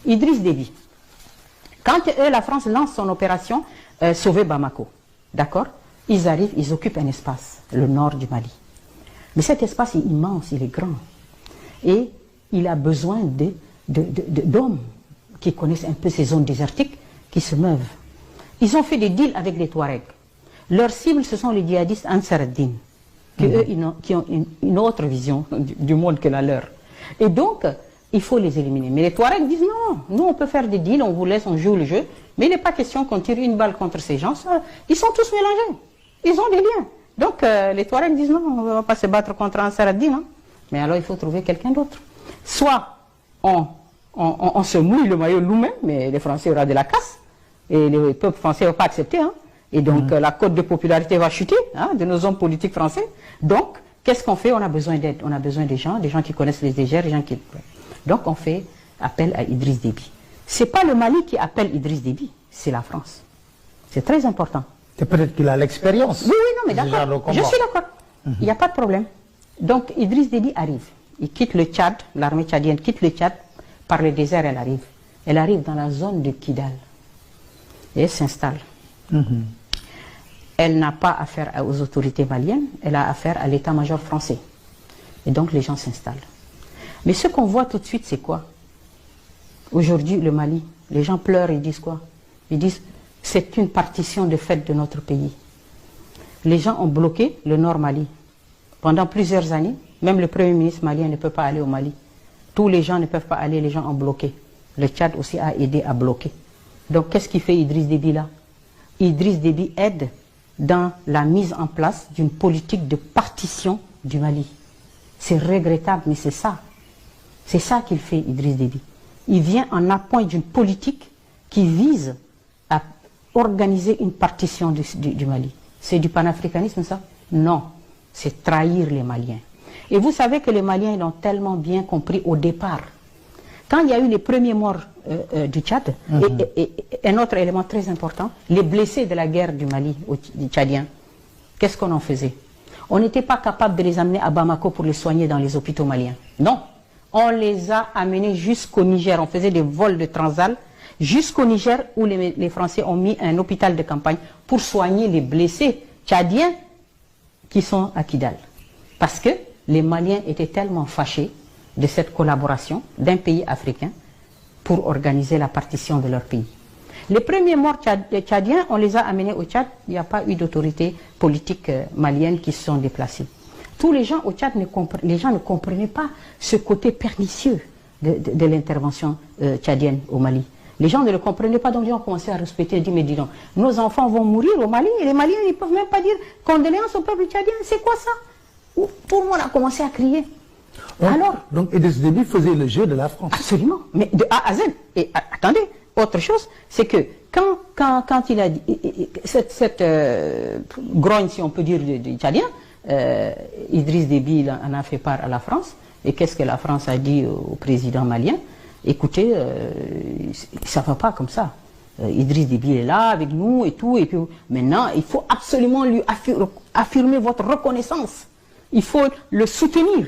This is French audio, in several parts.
Idriss Déby. Quand la France lance son opération Sauver Bamako, d'accord, ils arrivent, ils occupent un espace, le nord du Mali. Mais cet espace est immense, il est grand. Et il a besoin d'hommes qui connaissent un peu ces zones désertiques, qui se meuvent. Ils ont fait des deals avec les Touaregs. Leur cible, ce sont les djihadistes Ansar ad-Din, qui ont une autre vision du monde que la leur. Et donc, il faut les éliminer. Mais les Touaregs disent non, nous on peut faire des deals, on vous laisse, on joue le jeu, mais il n'est pas question qu'on tire une balle contre ces gens. Ils sont tous mélangés, ils ont des liens. Donc les Touaregs disent non, on ne va pas se battre contre Ansar ad-Din, hein. Mais alors il faut trouver quelqu'un d'autre. Soit on se mouille le maillot nous-mêmes, mais les Français auront de la casse, et les peuples français ne vont pas accepter, hein. Et donc la cote de popularité va chuter, hein, de nos hommes politiques français. Donc, qu'est-ce qu'on fait? On a besoin d'aide, on a besoin des gens qui connaissent les dégers, des gens qui... Donc on fait appel à Idriss Déby. Ce n'est pas le Mali qui appelle Idriss Déby, c'est la France. C'est très important. C'est peut-être qu'il a l'expérience. Oui, non, mais d'accord, je suis d'accord. Il n'y a pas de problème. Donc Idriss Déby arrive. Il quitte le Tchad, l'armée tchadienne quitte le Tchad, par le désert elle arrive. Elle arrive dans la zone de Kidal. Et elle s'installe. Elle n'a pas affaire aux autorités maliennes, elle a affaire à l'état-major français. Et donc les gens s'installent. Mais ce qu'on voit tout de suite, c'est quoi? Aujourd'hui, le Mali, les gens pleurent, ils disent quoi? Ils disent, c'est une partition de fait de notre pays. Les gens ont bloqué le Nord Mali. Pendant plusieurs années, même le Premier ministre malien ne peut pas aller au Mali. Tous les gens ne peuvent pas aller, les gens ont bloqué. Le Tchad aussi a aidé à bloquer. Donc qu'est-ce qu'il fait Idriss Déby là? Idriss Déby aide dans la mise en place d'une politique de partition du Mali. C'est regrettable, mais c'est ça. C'est ça qu'il fait Idriss Déby. Il vient en appoint d'une politique qui vise à organiser une partition du Mali. C'est du panafricanisme ça? Non, c'est trahir les Maliens. Et vous savez que les Maliens l'ont tellement bien compris au départ. Quand il y a eu les premiers morts du Tchad, et un autre élément très important, les blessés de la guerre du Mali, du Tchadien, qu'est-ce qu'on en faisait? On n'était pas capable de les amener à Bamako pour les soigner dans les hôpitaux maliens. Non, on les a amenés jusqu'au Niger. On faisait des vols de Transal jusqu'au Niger où les Français ont mis un hôpital de campagne pour soigner les blessés tchadiens qui sont à Kidal. Parce que les Maliens étaient tellement fâchés de cette collaboration d'un pays africain pour organiser la partition de leur pays. Les premiers morts tchadiens, on les a amenés au Tchad, il n'y a pas eu d'autorité politique malienne qui se sont déplacées. Tous les gens au Tchad, les gens ne comprenaient pas ce côté pernicieux de l'intervention tchadienne au Mali. Les gens ne le comprenaient pas, donc ils ont commencé à respecter et dire, mais dis donc, nos enfants vont mourir au Mali, et les Maliens ne peuvent même pas dire condoléances au peuple tchadien, c'est quoi ça? Tout le monde a commencé à crier. Donc Idriss Déby faisait le jeu de la France. Absolument, mais de A à Z. Et attendez, autre chose, c'est que quand il a dit, cette grogne, si on peut dire, du Tchadien, Idriss Déby en a fait part à la France. Et qu'est-ce que la France a dit au président malien? Écoutez, ça ne va pas comme ça. Idriss Déby est là avec nous et tout. Et puis maintenant, il faut absolument lui affirmer votre reconnaissance. Il faut le soutenir.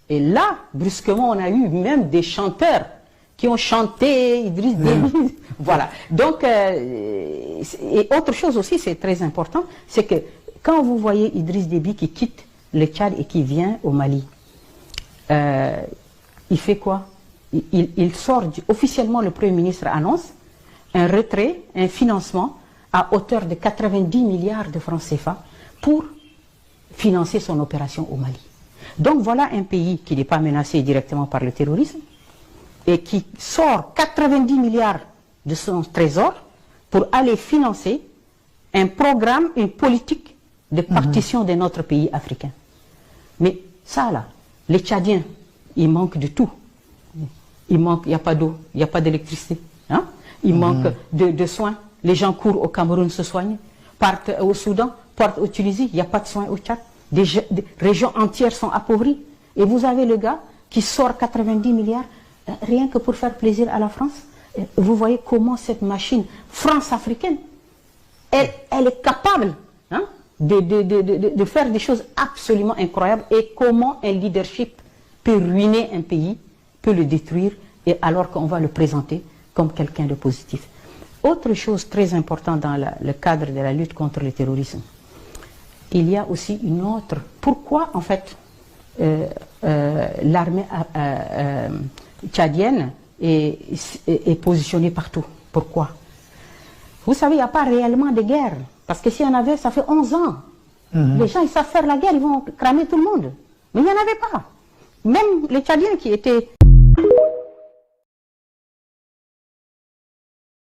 Et là, brusquement, on a eu même des chanteurs qui ont chanté Idriss Déby. Voilà. Donc, et autre chose aussi, c'est très important, c'est que quand vous voyez Idriss Déby qui quitte le Tchad et qui vient au Mali, il fait quoi? Il sort, officiellement le Premier ministre annonce un retrait, un financement à hauteur de 90 milliards de francs CFA pour financer son opération au Mali. Donc voilà un pays qui n'est pas menacé directement par le terrorisme et qui sort 90 milliards de son trésor pour aller financer un programme, une politique de partition de notre pays africain. Mais ça là, les Tchadiens, il manque de tout. Il n'y a pas d'eau, il n'y a pas d'électricité. Hein? Il manque de soins. Les gens courent au Cameroun se soigner, partent au Soudan, partent au Tunisie, il n'y a pas de soins au Tchad. Des régions entières sont appauvries. Et vous avez le gars qui sort 90 milliards rien que pour faire plaisir à la France. Vous voyez comment cette machine France-africaine, elle est capable de faire des choses absolument incroyables et comment un leadership peut ruiner un pays, peut le détruire et alors qu'on va le présenter comme quelqu'un de positif. Autre chose très importante dans le cadre de la lutte contre le terrorisme, il y a aussi une autre. Pourquoi en fait l'armée tchadienne est positionnée partout? Pourquoi? Vous savez, il n'y a pas réellement de guerre. Parce que s'il y en avait, ça fait 11 ans. Les gens, ils savent faire la guerre, ils vont cramer tout le monde. Mais il n'y en avait pas. Même les Tchadiens qui étaient